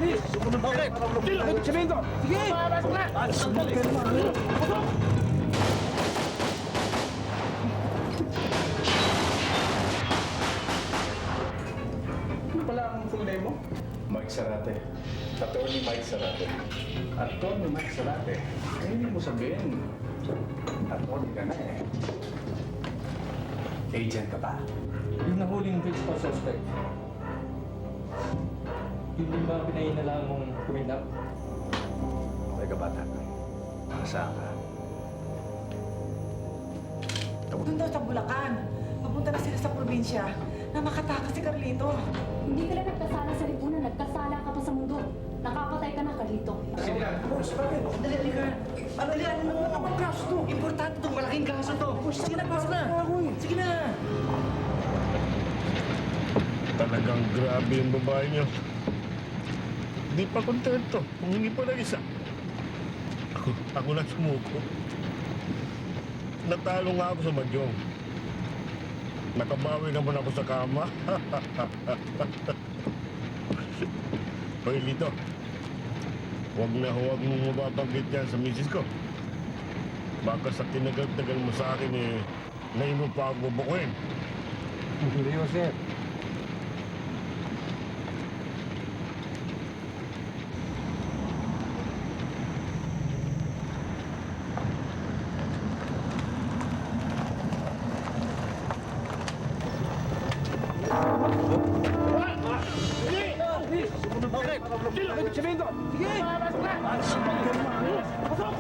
Okay. Sabihin ko. Sige. Pasok na. Pasok. Ano pala ang full name mo? Mike Sarate. Attorney Mike Sarate. Attorney Mike Sarate. Eh, hindi mo sabihin. Attorney ka na eh. Agent ka pa. Yung nahuling principal suspect, yun ba pinahinalaan mong kumidnap? Okay ka bata. Saan ka? Doon daw sa Bulacan. Papunta na sila sa probinsya na makatakas si Carlito. Hindi ka lang nagkasala sa lipunan, nagkasala ka pa sa mundo. Nakapatay ka na, Carlito. Sige na. Boss, bakit? Dali ka. Dalihan mo. Ang kaso to. Importante itong malaking kaso to. Sige na, pasok na. Sige na. Talagang grabe yung babae niyo. Hindi pa kontento. Humingi pa ng isa. Ako na sumuko. Natalo nga ako sa Madyong. Nakabawi naman ako sa kama. Hoy, Lito. Huwag mong mababanggit yan sa misis ko. Baka sa tinagal-tagal mo sa akin eh, ngayon mo pa ako bubukuin. Hindi, Joseph. Okay. Sabihin ko. Sige. Pasok na. Pasok.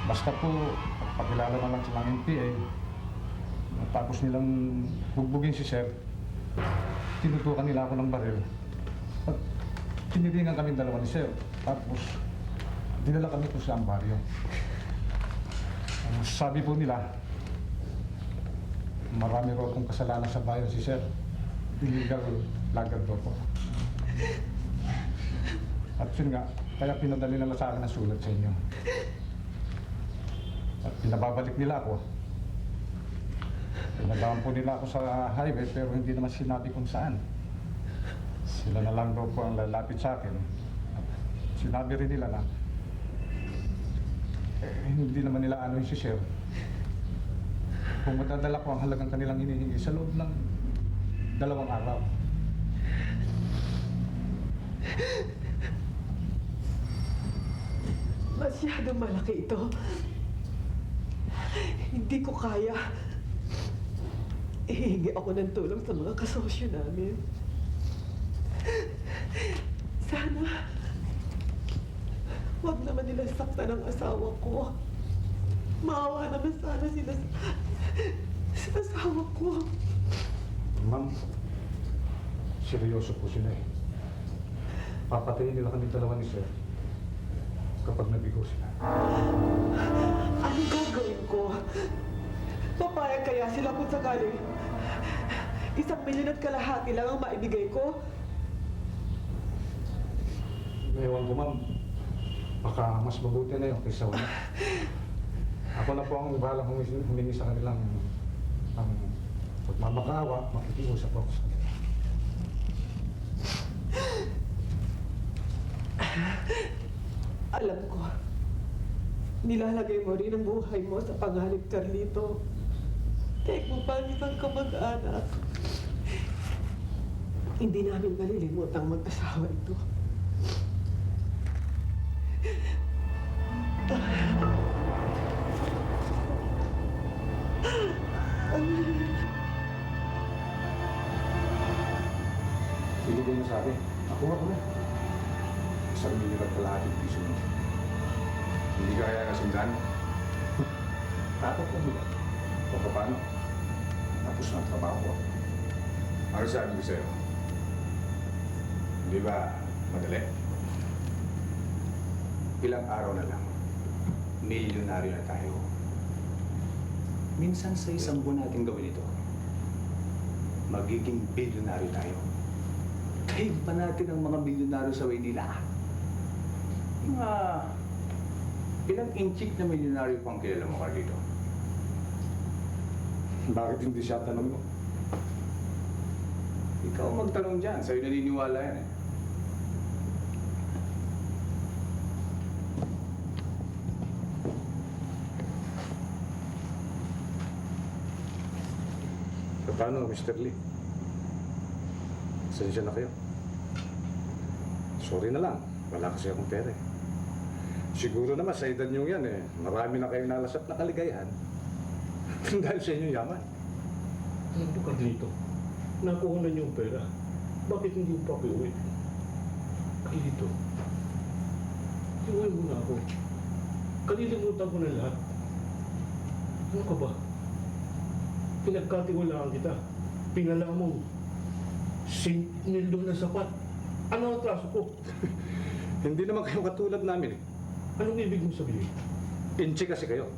Basta po, pagkilala na lang silang NPA, tapos nilang bugbugin si Sir, tinutukan nila ako ng baril. At tiniringan kami dalawa ni Sir, tapos dinala kami po sa ambaryo. Ang sabi po nila, marami raw kong kasalanan sa bayan si Sir. Illegal lagar daw po. At yun nga, kaya pinadali nila sa akin ang sulat sa inyo. At pinababalik nila ako. Pinadaan po nila ako sa highway pero hindi naman sinabi kung saan. Sila na lang daw po ang lalapit sa akin. At sinabi rin nila na hindi naman nila ano yung si Sir. Kung matadala ko ang halagang kanilang hinihingi sa loob ng 2 araw. Masyadong malaki ito. Hindi ko kaya. Ihingi ako ng tulong sa mga kasosyo namin. Sana, huwag naman nila saktan ang asawa ko. Maawa naman sana sila sa asawa ko. Ma'am, seryoso po sila eh. Papatayin nila kami dalawa ni Sir kapag nabigo sila. Anong gagawin ko? Papayag kaya sila kung sakali 1,250,000 lang ang maibigay ko? Ewan ko, ma'am. Baka mas mabuti na yun kaysa wala. Ako na po ang bahalang humingi sa kanilang ang pagmamakaawa, makikiusap ako sa kanila. Alam ko, nilalagay mo rin ang buhay mo sa panganib, Carlito. Kahit mo pa ang isang kamag-anak. Hindi namin malilimutang mag-asawa ito. Ibigay mo sa akin. Ako na. 1,000,000 piso mo. Hindi ka kaya kasundan? Tatot ko nila. O paano? Tapos na ang trabaho ko. Ano sabi ko sa'yo? Hindi ba madali? Ilang araw na lang, milyonaryo na tayo. Minsan sa isang buwan natin gawin ito, magiging bilyonaryo tayo. Kahit pa natin ang mga bilyonaryo sa Maynila. Mga ilang inchik na milyonaryo pang kilala mo, Carlito? Bakit hindi siya tanong mo? Ikaw magtanong dyan. Sa'yo naniniwala yan eh. Paano, Mr. Lee? Pasensya na kayo. Sorry na lang. Wala kasi akong pera eh. Siguro naman sa edad niyo yan eh, marami na kayong nalasap na kaligayahan. Dahil sa inyong yaman. Alam mo, Carlito, nakuha na niyo ang pera. Bakit hindi mo pa kiuwi? Carlito, iuwi mo na ako. Kalilimutan ko na lahat. Ano ka ba? Pinagkatiwalaan kita. Pinala mo. Sinildo na sapat. Ano ang atraso ko? Hindi naman kayo katulad namin eh. Anong ibig mo sabihin? Inchi kasi kayo.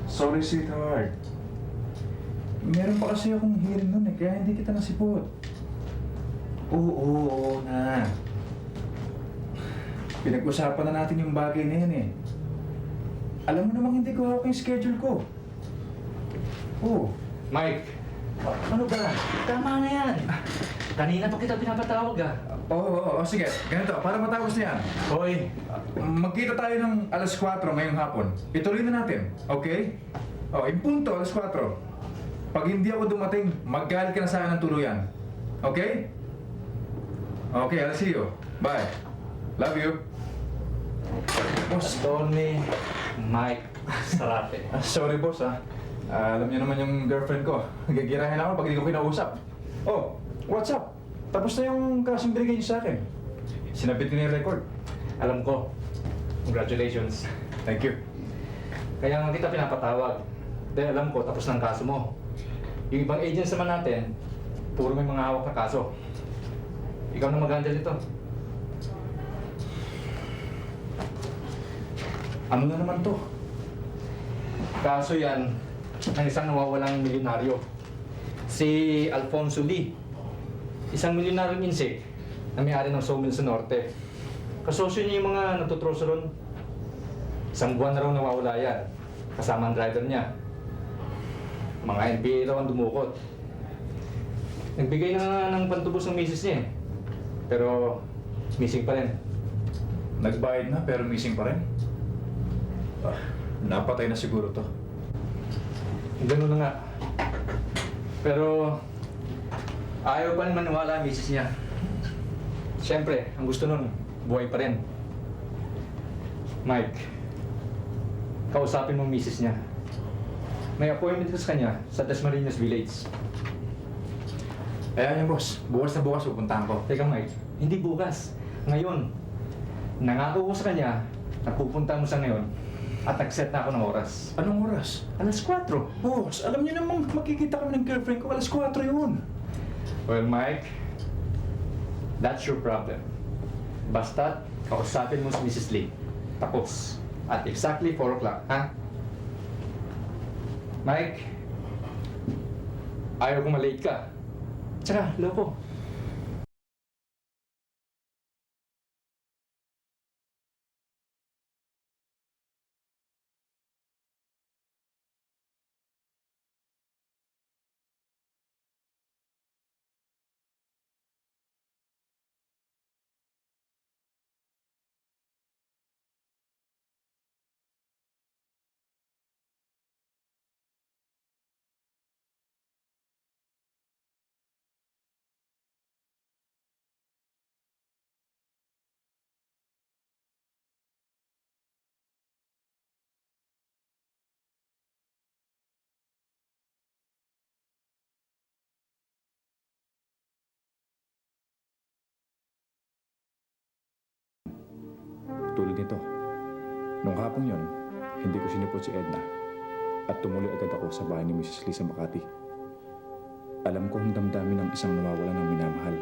Sorry, sweetheart. Meron pa kasi akong hearing nun eh, kaya hindi kita nasipot. Oo na. Pinag-usapan na natin yung bagay na yan eh. Alam mo namang hindi ko hawak yung schedule ko. Oo. Mike, Ano ba? tama na yan. Kanina pa kita pinapatawag ah. Oo, sige. Ganito, para matapos na yan. Hoy, Magkita tayo ng alas 4 ngayong hapon. Ituloy na natin, okay? In punto, alas 4. Pag hindi ako dumating, maggalit ka na sa akin ng tuluyan. Okay? Okay, I'll see you. Bye. Love you. Boss. Tony, Mike, Sarate. Sorry, boss, ha. Alam niyo naman yung girlfriend ko. Gagirahin ako pag hindi ko kinausap. Oh, what's up? Tapos na yung kasing binigay niyo sa akin. Sinabit ko na yung record. Alam ko. Congratulations. Thank you. Kaya nga kita pinapatawag. Dahil alam ko, tapos na ang kaso mo. Yung ibang agents naman natin, puro may mga hawak na kaso. Ikaw na mag-handle nito. Ano na naman to? Kaso yan ng isang nawawalang milyonaryo. Si Alfonso Lee. Isang milyonaryong insik na may-ari ng sawmill sa norte. Kasosyo niya yung mga natutroso ron. Isang buwan na raw nawawala yan. Kasama ang driver niya. Mga NPA raw ang dumukot. Nagbigay na nga ng pantubos ng misis niya eh. Pero missing pa rin. Nagbayad na pero missing pa rin. Napatay na siguro to. Ganun na nga. Pero ayaw pa rin maniwala ang misis niya. Siyempre, ang gusto nun, buhay pa rin. Mike, kausapin mo ang misis niya. May appointment ka sa kanya sa Dasmariñas Village. Ayan yung boss. Bukas na bukas pupuntahan ko. Teka Mike, hindi bukas. Ngayon. Nangako ko sa kanya na pupunta mo sa ngayon at nag-set na ako ng oras. Anong oras? Alas 4. Boss, alam niyo namang makikita kami ng girlfriend ko. Alas 4 yun. Well, Mike, that's your problem. Basta't kausapin mo si Mrs. Lee. Tapos. At exactly 4 o'clock, ha? Mike, ayaw kong malate ka. Tsaka, loko. Tulad nito. Nung hapong yon, hindi ko sinipot si Edna at tumuloy agad ako sa bahay ni Mrs. Lee sa Makati. Alam ko ang damdamin ng isang nawawala ng minamahal.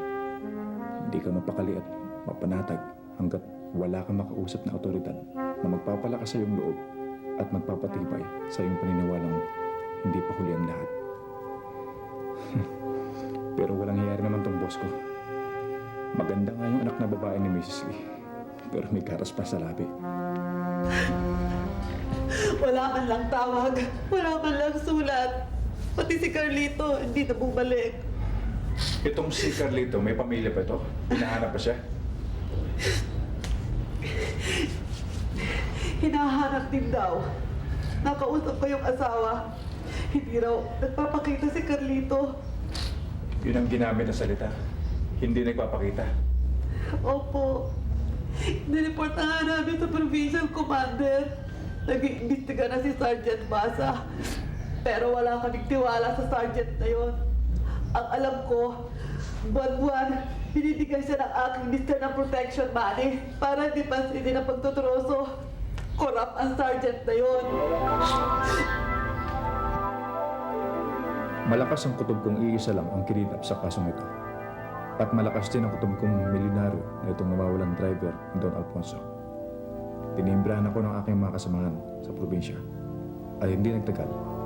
Hindi ka mapakali at mapanatag hanggat wala kang makausap na otoridad na magpapalakas sa iyong loob at magpapatibay sa iyong paniniwalang hindi pa huli ang lahat. Pero walang hiyari naman tong boss ko. Maganda nga yung anak na babae ni Mrs. Lee, pero may karas pa sa labi. Wala man lang tawag, wala man lang sulat. Pati si Carlito, hindi na bumalik. Itong si Carlito, may pamilya pa ito? Hinahanap pa siya? Hinahanap din daw. Nakausap ko yung asawa. Hindi raw nagpapakita si Carlito. Yun ang ginamit na salita. Hindi nagpapakita. Opo. Nireport na nga namin sa Provincial Commander. Nag-iimbestiga na si Sergeant Basa. Pero wala kaming tiwala sa sergeant na yon. Ang alam ko, buwan-buwan, binibigyan siya ng aking mister ng protection money para di pansinin ang pagtuturoso. Corrupt ang sergeant na yon. Malakas ang kutob kong iisa lang ang kinidnap sa kasong ito. At malakas din ang kutob kong milyonaryo na itong nawawalang driver ni Don Alfonso. Tinimbrahan ako ng aking mga kasamahan sa probinsya. At hindi nagtagal.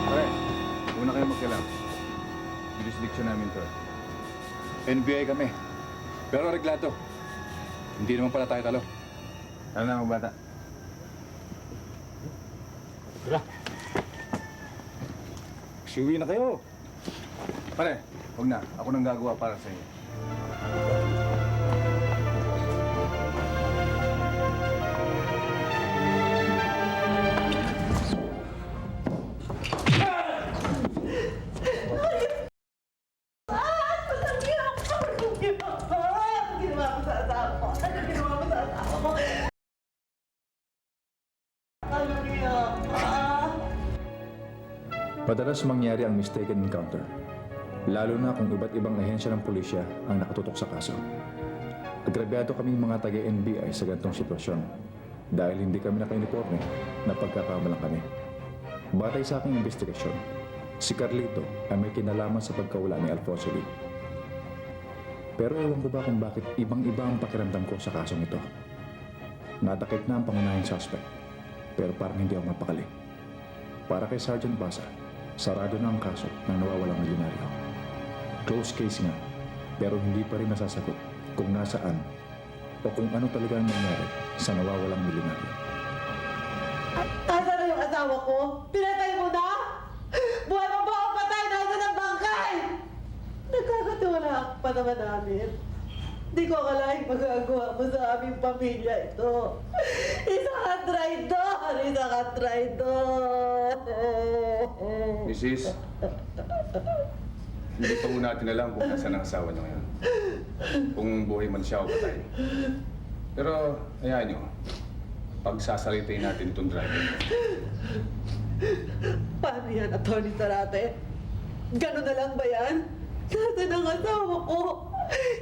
Pare, una kayo magkalam. Jurisdiction namin to. NBI kami. Pero reglado. Hindi naman pala tayo talo. Ano na mga bata? Tara. Siwi na kayo. Pare, huwag na. Ako nang gagawa para sa inyo. Madalas mangyari ang mistaken encounter, lalo na kung iba't ibang ahensya ng pulisya ang nakatutok sa kaso. Agrabyado kaming mga taga-NBI sa ganitong sitwasyon dahil hindi kami naka-uniforme na pagkakamalang kami. Batay sa aking investigasyon, si Carlito ay may kinalaman sa pagkawala ni Alfonso Lee. Pero ewan ko ba kung bakit ibang-iba ang pakiramdam ko sa kasong ito. Nadakip na ang pangunahing suspect, pero parang hindi ako mapakali. Para kay Sergeant Basa, sarado na ang kaso ng nawawalang milyonaryo. Close case nga, pero hindi pa rin nasasagot kung nasaan o kung ano talaga ang nangyari sa nawawalang milyonaryo. Nasaan na yung asawa ko? Pinatay mo na? Buhay mo ba o patay? Nasaan ang bangkay? Nagkakatiwala pa naman namin. Di ko akalaing magagawa mo sa aming pamilya ito. Isa ka traidor! Isa ka traidor! Mrs. Hindi pa muna natin alam kung nasaan ang asawa niyo ngayon. Kung buhay man siya o patay. Pero, hayaan niyo. Pagsasalitain natin itong driver. Paano yan, Atty. Zarate? Ganun na lang ba yan? Nasaan ang asawa ko?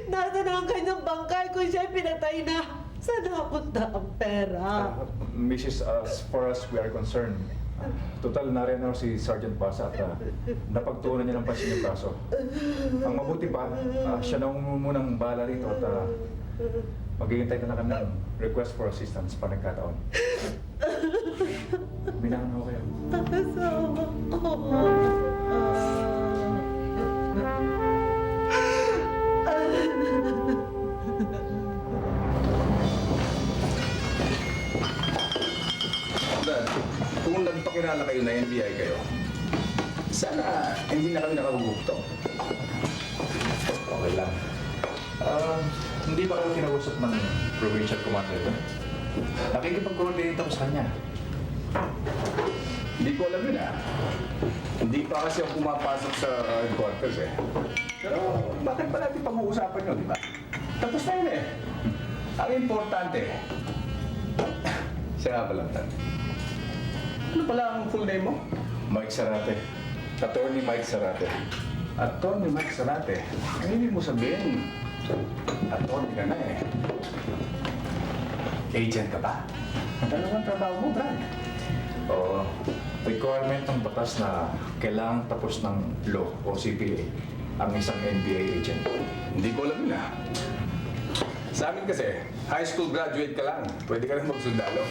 Nasaan ang kanyang bangkay kung siya'y pinatay na? Saan napunta ang pera? Mrs., as far as we are concerned, total na rin si Sergeant Basa at napagtuunan niya ng pansin yung kaso. Ang mabuti pa, siya na munang bahala rito at maghihintay ka na kami ng request for assistance pa nagkataon. Binahan ako kayo. Asawa ko. Dad, kung nagpakilala kayo na NBI kayo, sana hindi na kami nakagugukto. Okay lang. Hindi ba kayo kinausap ng provincial commander ko? Nakikipag-coordinate ako sa kanya. Hindi ko alam yun Hindi pa kasi ako pumapasok sa headquarters Pero bakit pa natin pag-uusapan yun, di ba? Tapos na yun Ang importante, siya nga pala, Tan. Ano pala ang full name mo? Mike Zarate. Attorney Mike Zarate. Attorney Mike Sarate, ang ibig mo sabihin, attorney ka na eh. Agent ka ba? Ano ang trabaho mo, Brad? Oo. Requirement ng batas na kailangan tapos ng law o CPA ang isang NBA agent. Hindi ko alam yun ah. Sa amin kasi, high school graduate ka lang. Pwede ka rin magsundalo.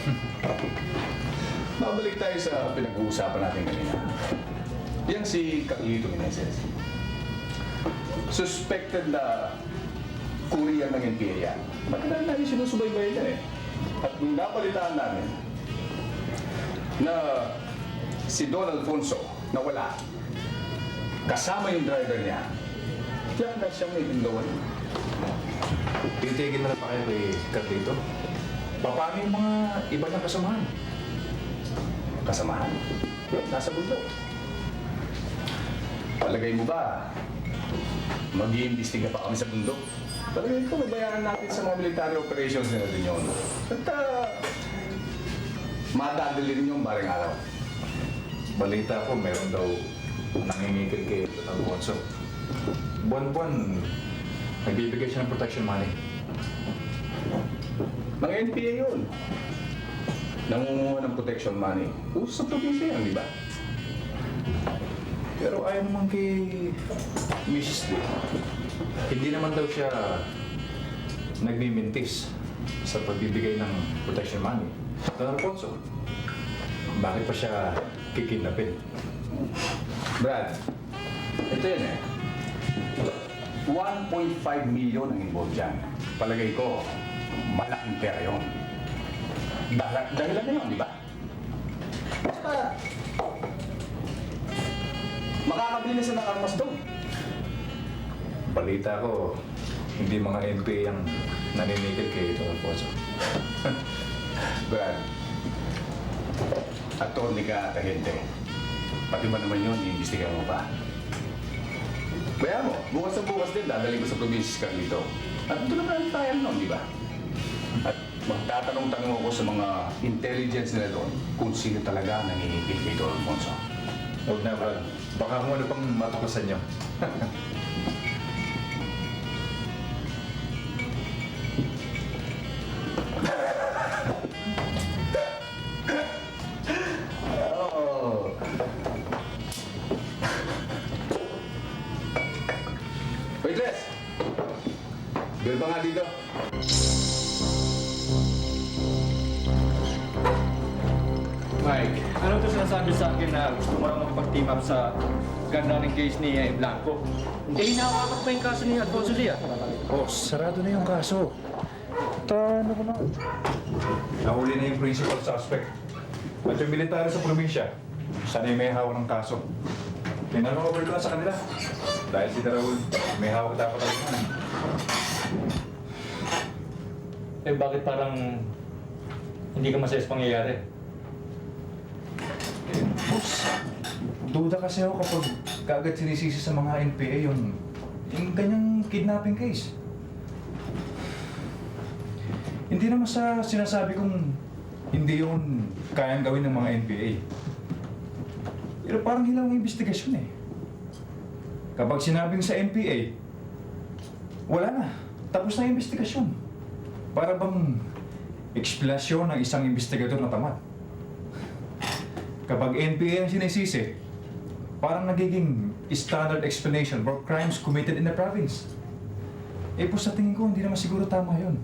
Mabalik tayo sa pinag-uusapan natin kanina. Yan si Carlito Meneses. Suspected na courier ng NPA yan. Matagal na yung sinusubaybayan yan eh. At napalitaan namin na si Don Alfonso na wala. Kasama yung driver niya. Diyan na siyang may pingawan. Titigil na pa kayo kay Carlito? Paano yung mga iba niyang kasamahan? Kasamahan. Nasa bundok. Palagay mo ba, mag-iimbestiga pa kami sa bundok? Palagay ko, babayaran natin sa mga military operations nila din yun. At madadali rin yung baring araw. Balita ko, meron daw nangingikil kay Alfonso. Buwan-buwan, nagbibigay siya ng protection money. Mga NPA yun. Nangunguha ng protection money. Uso sa probinsya yan, di ba? Pero ayaw naman kay Mrs. D. Hindi naman daw siya nagmimintis sa pagbibigay ng protection money. Don Alfonso, bakit pa siya kikidnapin? Brad, ito yun eh. 1.5 million ang involved dyan. Palagay ko, malaking pera yun. Dahilan na yun, di ba? Saka, makakabili na sila ng armas doon. Balita ko, hindi mga NPA ang naninigil kay Don Alfonso. Brad, attorney ka at ahente. Pati ba naman yun, iimbestigahan mo pa? Kaya mo, bukas na bukas din, dadali ko sa probinsya si Carlito. At ito naman ang tayo noon, di ba? At magtatanong-tanong ako sa mga intelligence nila doon kung sino talaga nangihigil kay Don Alfonso. Huwag na, Brad. Baka kung ano pang matuklasan niyo. Oh. Waitress! Bill ba nga dito? Mike, ano to sinasabi sa akin na gusto mo lang makipag-team up sa ganda ng case ni Blanco? Eh, hinahawakan pa yung kaso ni Alfonso Lia. Oh, sarado na yung kaso. Ano ko na? Nahuli na yung principal suspect. At yung military sa probinsya, sana yung may hawak ng kaso. Pinag-over ko na sa kanila. Dahil si Raul, may hawak dapat ang mga. Eh, bakit parang hindi ka masaya sa pangyayari? Boss, duda kasi ako kapag kaagad sinisisi sa mga NPA yung ganyang kidnapping case. Hindi naman sa sinasabi kong hindi yun kayang gawin ng mga NPA. Pero parang hilaw ang investigasyon eh. Kapag sinabing sa NPA, wala na. Tapos na yung investigasyon. Para bang eksplasyon ng isang investigador na tamad. Kapag NPA ang sinisisi, parang nagiging standard explanation for crimes committed in the province. Eh po sa tingin ko, hindi naman siguro tama yun.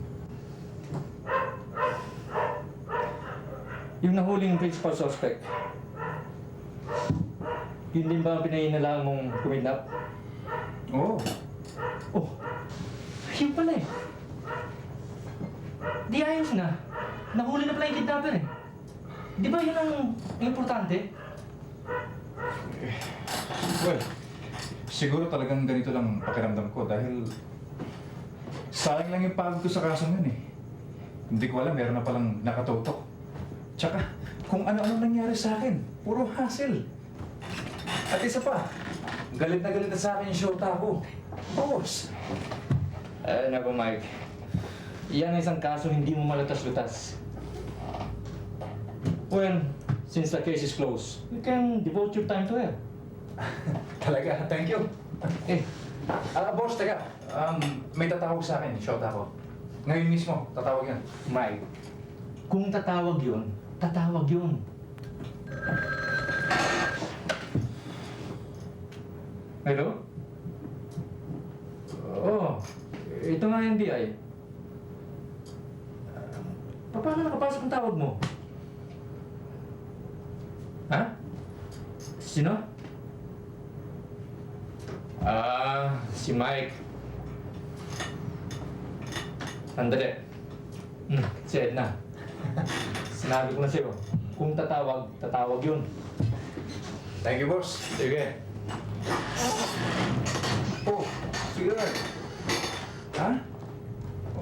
Yung nahuling principal suspect, yun din ba ang pinahinalaan mong kumidnap? Oo. Oh, yun pala eh. Di ayos na. Nahuli na pala yung kidnapper eh. Di ba yun ang importante? Well, siguro talagang ganito lang pakiramdam ko dahil sayang lang yung pagod ko sa kasong yun eh. Hindi ko alam, meron na palang nakatutok. Tsaka, kung ano-ano nangyari sa akin, puro hassle. At isa pa, galit na sa akin yung shota ko. Boss! Naku Mike, yan ang isang kaso hindi mo malatas-lutas. Well, since the case is closed, you can devote your time to it. Talaga, thank you. Boss, teka. May tatawag sa akin. Shot ako. Ngayon mismo, tatawag yan. Mike, kung tatawag yun, tatawag yun. Hello? Oo. Ito nga yung NBI. Paano nakapasok ang tawag mo? Ha? Sino? Si Mike. Sandali. Si Edna. Sinabi ko na sa'yo, kung tatawag, tatawag yun. Thank you, boss. Sige. Oh, sige. Ha?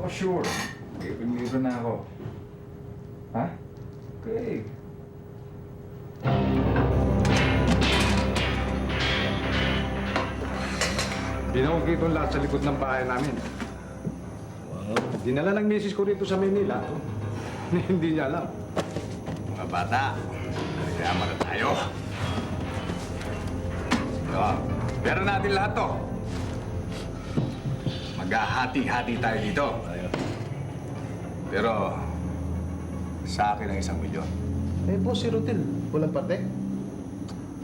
Oh, sure. Ipinibro na ako. Ha? Okay. Binawag ito lahat sa likod ng bahay namin. Dinala ng misis ko rito sa Manila. Hindi niya alam. Mga bata, nagkayama na tayo. So, pero natin lahat to. Maghahati-hati tayo dito. Pero, sa akin ang 1 milyon. Eh, boss, si Rodel, walang parte?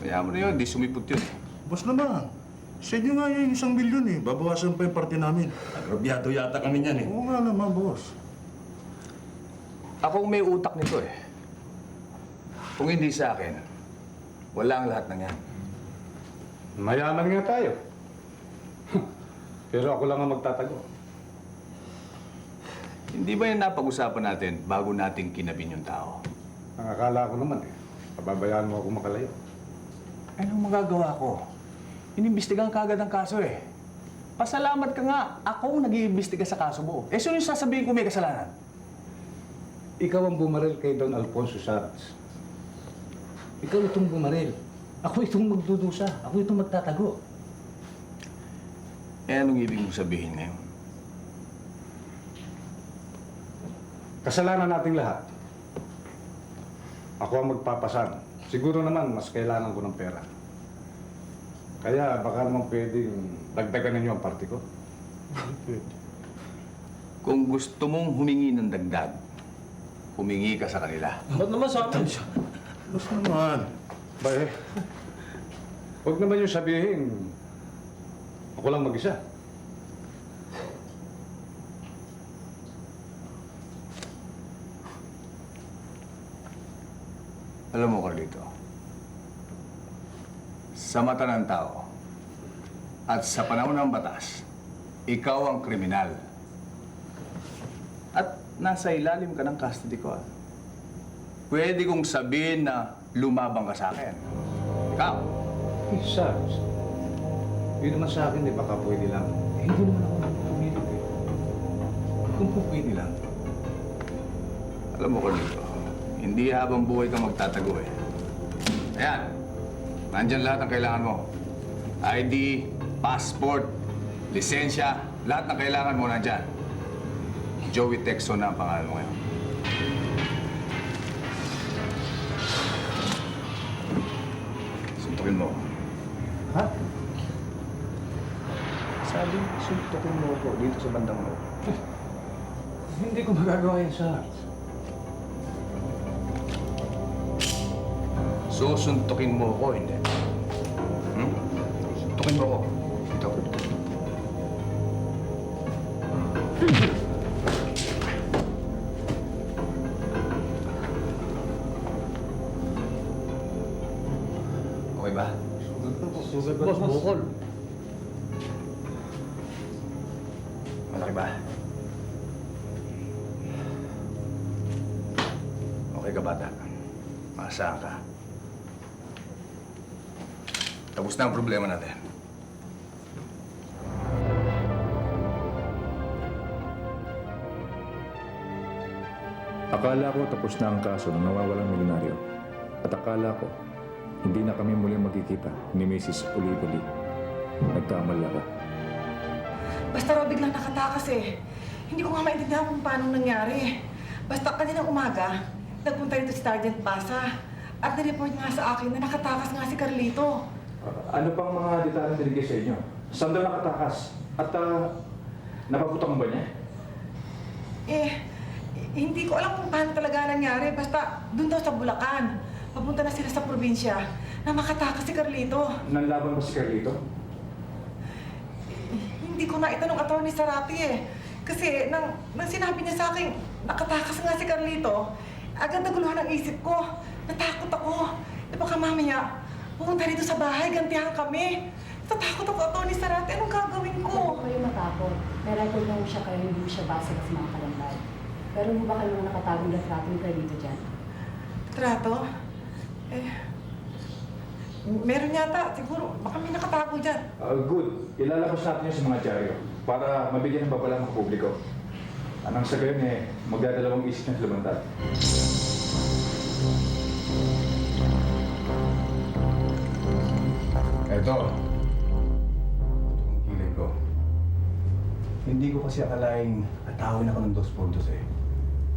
Kaya mo na yun, di sumipot yun. Boss naman, sa inyo nga yung 1 milyon eh. Babawasan pa yung parte namin. Agrabyado yata kami niyan eh. Oo nga naman, boss. Ako may utak nito eh. Kung hindi sa akin, wala ang lahat ng yan. Mayaman nga tayo. Pero ako lang ang magtatago. Hindi ba yan napag-usapan natin bago natin kinabin yung tao? Ang akala ko naman eh, pababayaan mo ako makalayo. Anong magagawa ko? Inimbestigahan ka agad ang kaso eh. Pasalamat ka nga, ako ang nag-iimbestiga sa kaso mo. Eh, sino yung sasabihin ko may kasalanan? Ikaw ang bumaril kay Don Alfonso Saras. Ikaw itong bumaril. Ako itong magdudusa. Ako itong magtatago. Eh, anong ibig mong sabihin ngayon? Kasalanan nating lahat. Ako ang magpapasan. Siguro naman, mas kailangan ko ng pera. Kaya baka naman pwedeng dagdagan ninyo ang party ko. Kung gusto mong humingi ng dagdag, humingi ka sa kanila. Ba't naman sa amin? Boss naman. Ba eh, huwag naman yung sabihin, ako lang mag-isa. Alam mo, Carlito, sa mata ng tao at sa panahon ng batas, ikaw ang kriminal. At nasa ilalim ka ng custody ko. Pwede kong sabihin na lumabang ka sa akin. Ikaw. Eh, Sarge, yun naman sa akin, baka pwede lang. Eh, hindi naman ako pumilit eh. Kung pwede lang. Alam mo, Carlito, hindi habang buhay ka magtatago eh. Ayan, nandyan lahat ang kailangan mo. ID, passport, lisensya, lahat ng kailangan mo nandyan. Joey Texon na ang pangalan mo ngayon. Suntukin mo. Ha? Sabi, suntukin mo ako dito sa bandang mo. Hindi ko magagawa yan, Sarge. Susuntukin mo ako, hindi. Suntukin mo ako. Ito. Okay ba? Boss, bukol. Malaki ba? Okay ka, bata? Maasahan ka. Tapos na ang problema natin. Akala ko tapos na ang kaso ng nawawalang milyonaryo. At akala ko, hindi na kami muling magkikita ni Mrs. Olivoli. Nagkamali ako. Basta raw biglang nakatakas eh. Hindi ko nga maintindihan kung paano nangyari. Basta kaninang umaga, nagpunta rito si Sergeant Basa at nireport nga sa akin na nakatakas nga si Carlito. Ano pang mga detalyeng binigay sa inyo? Saan daw nakatakas? At napaputok mo ba niya? Hindi ko alam kung paano talaga nangyari. Basta doon daw sa Bulacan. Papunta na sila sa probinsya na makatakas si Carlito. Nanlaban ba si Carlito? Hindi ko na itanong Atty. Sarati Kasi nang sinabi niya sa akin, nakatakas nga si Carlito, agad naguluhan ang isip ko. Natakot ako. Baka mamaya, pupunta rito sa bahay, gantihan kami. Natatakot ako, Atty. Sarati. Anong gagawin ko? Huwag kayo matakot. May record na siya kayo, hindi siya base sa mga kalambay. Pero mo ba kayo nakatagong retrato ni Carlito dyan? Trato? Meron yata. Siguro, baka may nakatago dyan. Good. Ilalabas natin yun sa mga dyaryo para mabigyan ng babala ng publiko. Anong sa gayon magdadalawang isip ng lumantad. Eto. Ang kilay ko. Hindi ko kasi akalaing atawin ako ng 2 puntos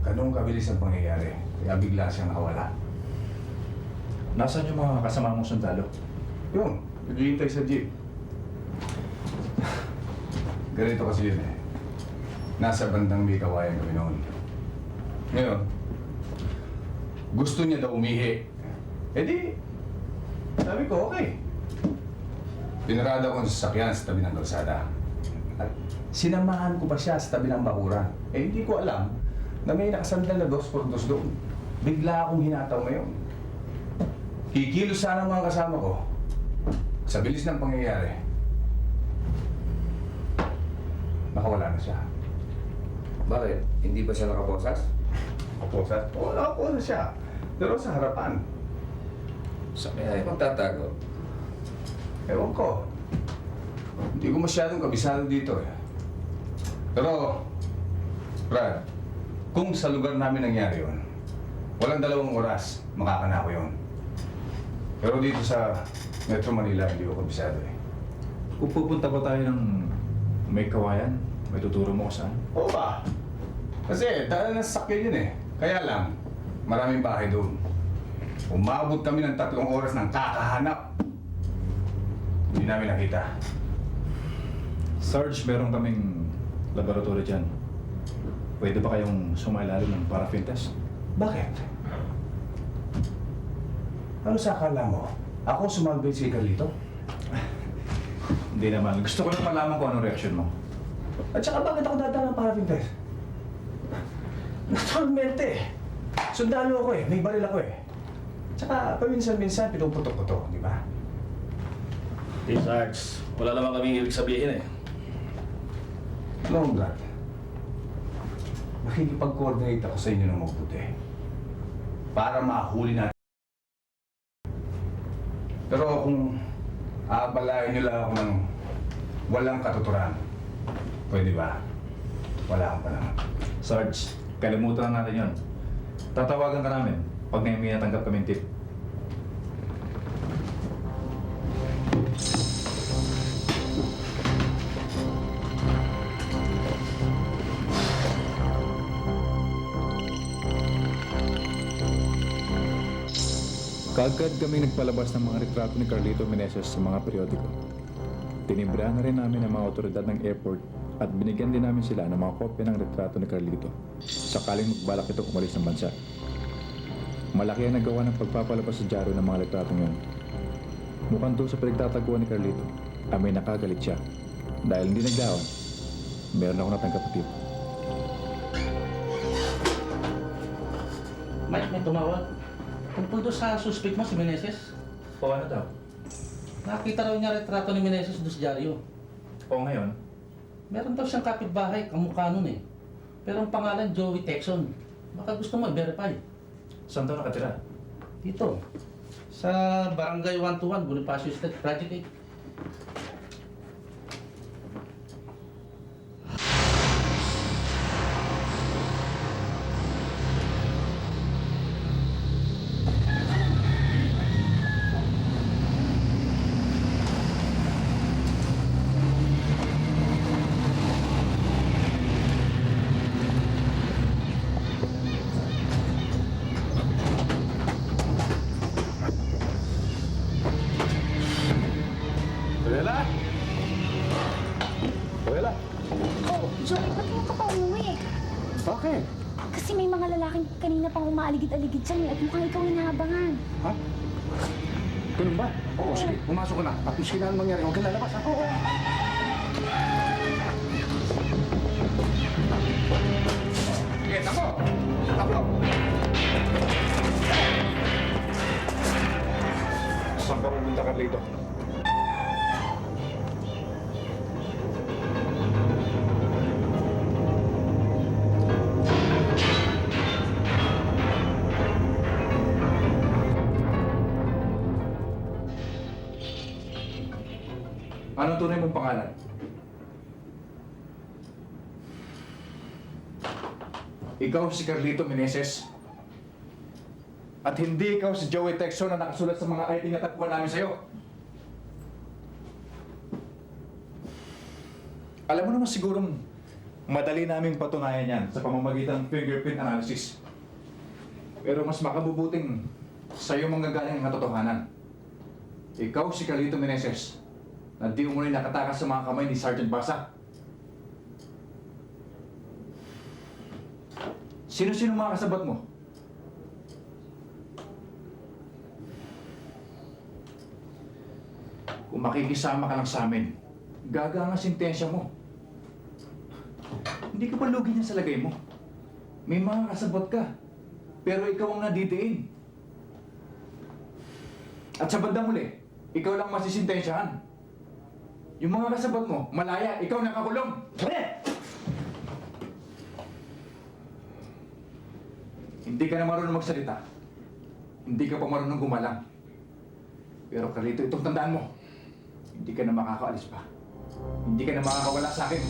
Ganong kabilis ang pangyayari. Kaya bigla siyang nakawala. Nasaan yung mga kasama mong sundalo? Yun, naghihintay sa jeep. Ganito kasi yun Nasa bandang may kawayan kami noon. Ngayon, gusto niya daw umihi. Di, sabi ko, okay. Pinarada ko ang sasakyan sa tabi ng kalsada. At sinamahan ko pa siya sa tabi ng bakuran. Hindi ko alam na may nakasandal na 2x2 doon. Bigla akong hinataw ngayon. Kikilos sana ang mga kasama ko. Sa bilis ng pangyayari, nakawala na siya. Bakit? Hindi ba siya nakaposas? Nakaposas? Oo, nakaposas siya. Pero sa harapan. Saan kaya yung magtatago? Ewan ko. Hindi ko masyadong kabisado dito Pero, Brad, kung sa lugar namin nangyari yun, walang 2 oras, makakanako yun. Pero dito sa Metro Manila, hindi ko kabisado Kung pupunta pa tayo ng may kawayan, may tuturo mo ko saan? Oo ba? Kasi dahil na sasakyan yun Kaya lang, maraming bahay doon. Umabot kami ng 3 oras ng kakahanap. Hindi namin nakita. Sarge, meron kaming laboratory dyan. Pwede ba kayong sumailalim ng paraffin test? Bakit? Ano sa akala mo? Ako sumabay si Carlito? Hindi naman. Gusto ko lang malaman kung anong reaction mo. At saka bakit ako dadaan ng paraffin test? Naturalmente Sundalo ako may baril ako Tsaka paminsan-minsan pinuputok ko to, di ba? Sarge, wala naman kaming ibig sabihin No, Brad. Nakikipag-coordinate ako sa inyo ng mabuti. Para mahuli natin. Pero kung aabalayan niyo lang ako ng walang katuturan, pwede ba? Wala kang panahon. Sarge, kalimutan na natin yon. Tatawagan ka namin pag may natanggap kaming tip. Kaagad kaming nagpalabas ng mga retrato ni Carlito Meneses sa mga periodiko. Tinibrahan na rin namin ang mga otoridad ng airport at binigyan din namin sila ng mga kopya ng retrato ni Carlito sakaling magbalak ito umalis ng bansa. Malaki ang nagawa ng pagpapalabas sa dyaryo ng mga retratong yun. Mukhang doon sa pinagtataguan ni Carlito ay may nakagalit siya dahil hindi nagdaon. Meron ako natanggap na tip. Mike, may tumawag. Tungkol doon sa suspect mo, si Meneses. O ano daw? Nakita raw niya retrato ni Meneses doon sa dyaryo. O ngayon? Meron daw siyang kapitbahay, kamukha nun Pero ang pangalan, Joey Texon. Baka gusto mo i-verify. Saan daw nakatira? Dito. Sa Barangay 121, Bonifacio Street, Project 8. Rela! mga lalaking kanina pang umaaligid-aligid sa'yo at mukhang ikaw inaabangan. Ha? Ganun ba? Oo, sige. Pumasok ka na. At kung kailangan mangyari, huwag kang lalabas, ha? Oo. Sige, tako! Tako! Saan ka pupunta, Carlito? Anong tunay mong pangalan? Ikaw si Carlito Meneses. At hindi ikaw si Joey Texon na nakasulat sa mga ID na tagpuan namin sa'yo. Alam mo naman sigurong madali naming patunayan yan sa pamamagitan ng fingerprint analysis. Pero mas makabubuting sa'yo manggagaling ang katotohanan. Ikaw si Carlito Meneses na di umuloy nakatakas sa mga kamay ni Sergeant Basa. Sino-sino mga kasabat mo? Kung makikisama ka lang sa amin, gaga ang sintensya mo. Hindi ka pa lugi niya sa lagay mo. May mga kasabot ka, pero ikaw ang nadidiin. At sa bandang huli, ikaw lang masisintensyahan. Yung mga kasabot mo, malaya, ikaw nakakulong. Hindi ka na marunong magsalita. Hindi ka pa marunong gumalang. Pero Carlito, itong tandaan mo, hindi ka na makakaalis pa. Hindi ka na makakawala sa akin.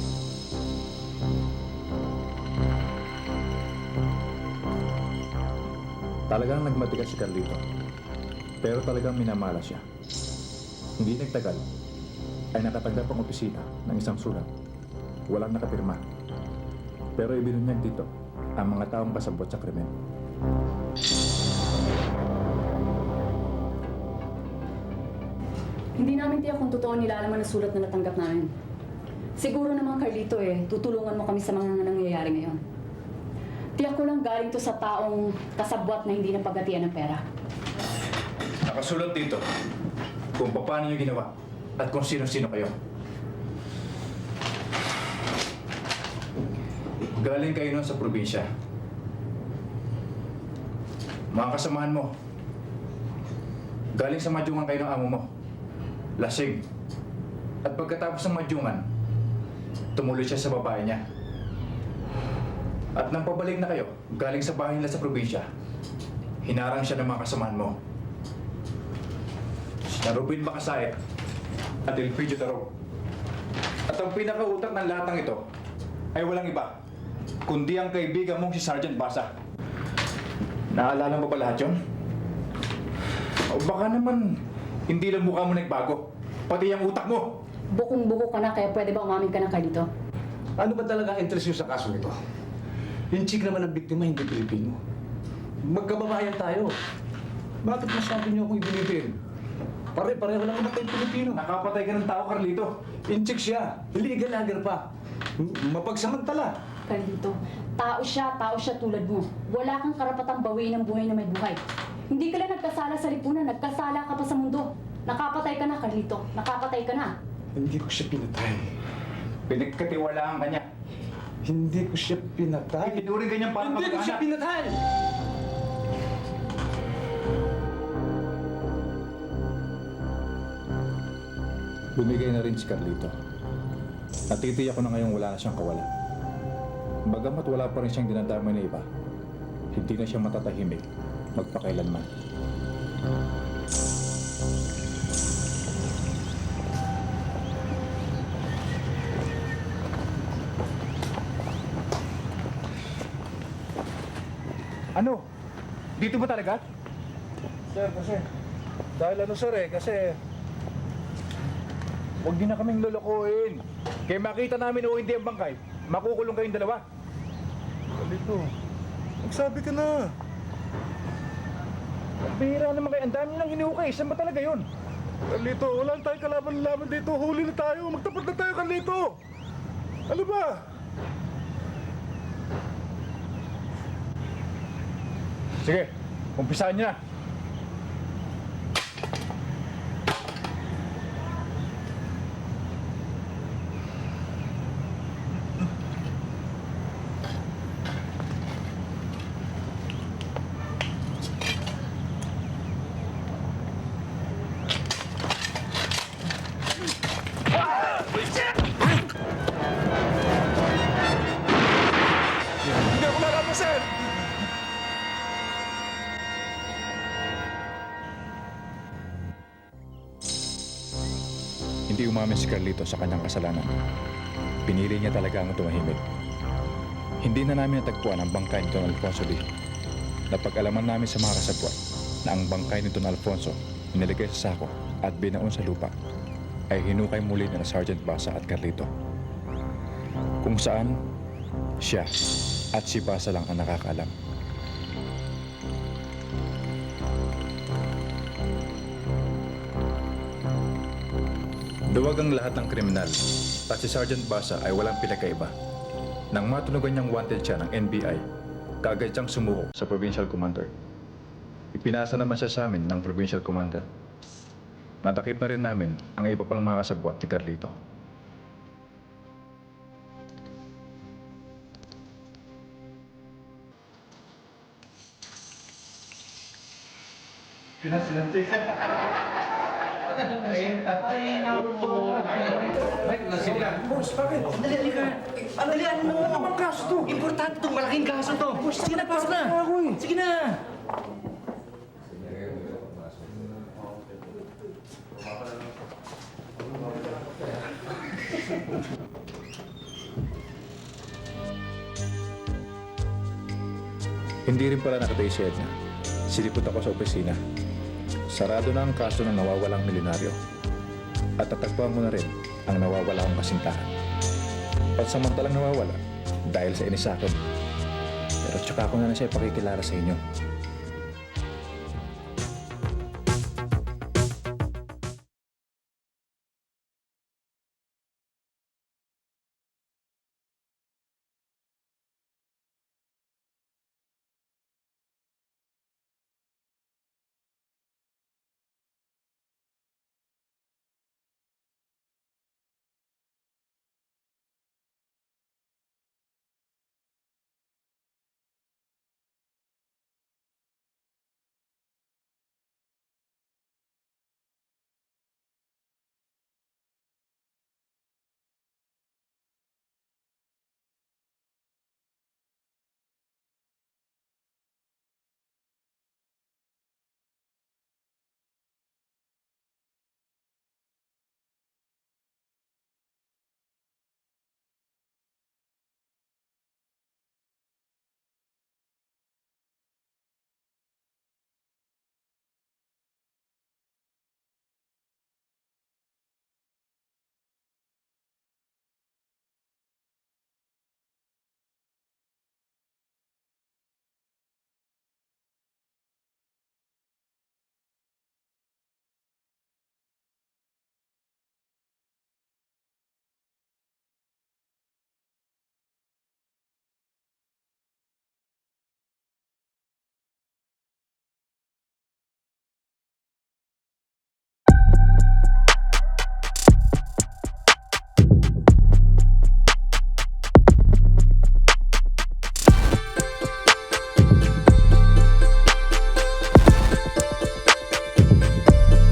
Talagang nagmatigas si Carlito. Pero talagang minamala siya. Hindi nagtagal, ay nakatanggap ang opisina ng isang sulat. Walang nakapirma. Pero ibinunyag dito ang mga taong kasabot sa krimen. Hindi namin tiyak kung totoo nilalaman ang sulat na natanggap namin. Siguro naman, Carlito, tutulungan mo kami sa mga nangyayari ngayon. Tiyak ko lang galing to sa taong kasabwat na hindi napagatian ng pera. Nakasulat dito kung paano niyo ginawa at kung sino-sino kayo. Galing kayo nun sa probinsya. Mga kasamahan mo, galing sa madyungan kayo ng amo mo. Lasing. At pagkatapos ng madyungan, tumuloy siya sa babae niya. At nang pabalik na kayo, galing sa bahay nila sa probinsya, hinarang siya ng mga kasamahan mo. Sina Ruben Makasait at Elpidio Taro. At ang pinakautak ng lahat ng ito ay walang iba, kundi ang kaibigan mong si Sergeant Basa. Naalala mo ba lahat yun? O baka naman, hindi lang mukha mo nagbago, pati ang utak mo. Bukong-buko ka na, kaya pwede ba umamin ka na, Carlito? Ano ba talaga ang interest nyo sa kaso nito? Yung chick naman ang biktima, hindi Pilipino. Magkababayan tayo. Bakit masabi niyo akong ibinibin? Pare-pareho lang naman tayong Pilipino. Nakapatay ka ng tao, Carlito. In-chick siya. Illegal lager pa. Mapagsamantala. Carlito, tao siya tulad mo. Wala kang karapatang bawiin ang buhay na may buhay. Hindi ka lang nagkasala sa lipunan, nagkasala ka pa sa mundo. Nakapatay ka na, Carlito. Nakapatay ka na. Hindi ko siya pinatay. Pinagkatiwalaan ka niya. Hindi ko siya pinatay. Pinuri ka niya parang Hindi ko siya pinatay! Bumigay na rin si Carlito. Natitiyak ko na ngayong wala na siyang kawalan. Bagamat wala pa rin siyang dinadamay na iba, hindi na siya matatahimik magpakailanman. Ano? Dito ba talaga? Sir, kasi... Dahil kasi... Huwag din na kaming lolokohin. Kaya makita namin o hindi ang bangkay, makukulong kayong dalawa. Carlito, magsabi ka na. Ang bihira naman kayo. Ang dami nang hinukay. Saan ba talaga yun? Carlito, wala tayong kalaban-laban dito. Huli na tayo. Magtapat na tayo, Carlito. Ano ba? Sige, umpisaan niyo na. Hindi ako lalabasan! Hindi umamin si Carlito sa kanyang kasalanan. Pinili niya talaga ang tumahimik. Hindi na namin natagpuan ang bangkay ni Don Alfonso Lee. Napag-alaman namin sa mga kasabwat na ang bangkay ni Don Alfonso inilagay sa sako at binaon sa lupa ay hinukay muli na Sergeant Basa at Carlito. Kung saan, siya at si Basa lang ang nakakaalam. Duwag ang lahat ng kriminal at si Sergeant Basa ay walang pinakaiba. Nang matunugan niyang wanted siya ng NBI, kaagad siyang sumuko sa Provincial Commander. Ipinasa naman siya sa amin ng Provincial Commander. Natakip na rin namin ang iba pang mga kasabwat ni Carlito. Boss, bakit? Dali ka. Dalian mo. Ano namang kaso to? Importante itong malaking kaso to. Sige na, pasok na. Sige na. Hindi rin pala nakatay si Edna. Silipot ako sa opisina. Sarado na ang kaso ng nawawalang milyonaryo. At tatagpuan mo na rin ang nawawala akong kasintahan. Pansamantalang nawawala dahil sa inisakot. Pero tsaka ko na siya ipakikilala sa inyo.